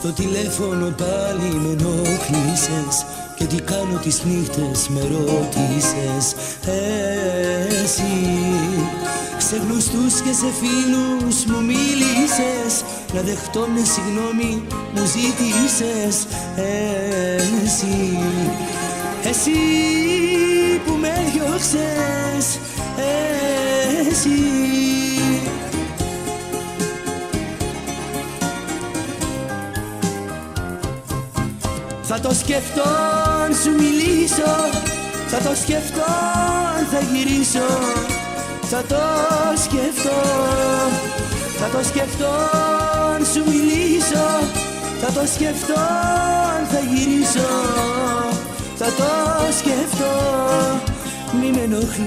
Στο τηλέφωνο πάλι με ενόχλησες και τι κάνω τις νύχτες με ρώτησες. Εσύ σε γνωστούς και σε φίλους μου μίλησες, να δεχτώ μια συγγνώμη μου ζήτησες. Εσύ που με διώξες, εσύ. Θα το σκεφτώ αν σου μιλήσω, θα το σκεφτώ αν θα γυρίσω, θα το σκεφτώ, θα το σκεφτώ αν σου μιλήσω, θα το σκεφτώ αν θα γυρίσω, θα το σκεφτώ, μη με ενοχλείς,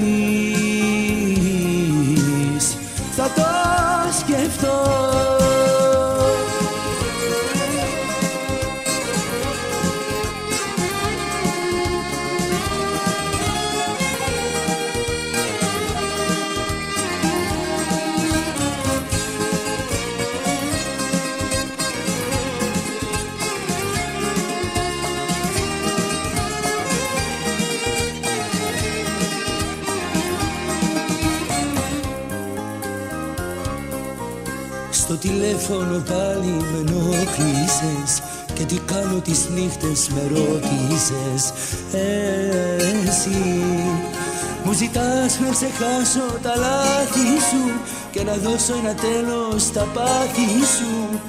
θα το σκεφτώ. Στο τηλέφωνο πάλι με ενόχλησες και τι κάνω τις νύχτες με ρώτησες. Εσύ μου ζητάς να ξεχάσω τα λάθη σου και να δώσω ένα τέλος στα πάθη σου.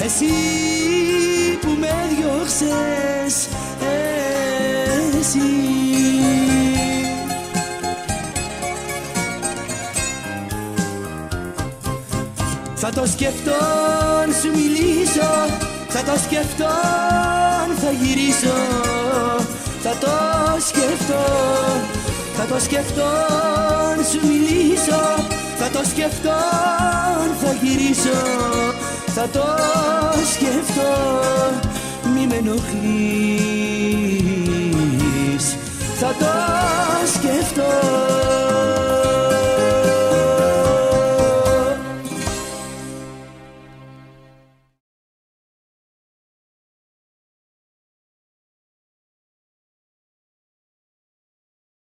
Εσύ που με διώξες, εσύ. Θα το σκεφτώ αν σου μιλήσω, θα το σκεφτώ αν θα γυρίσω, θα το σκεφτώ, θα το σκεφτώ αν σου μιλήσω, θα το σκεφτώ αν θα γυρίσω, θα το σκεφτώ, μη με ενοχλείς, θα το σκεφτώ.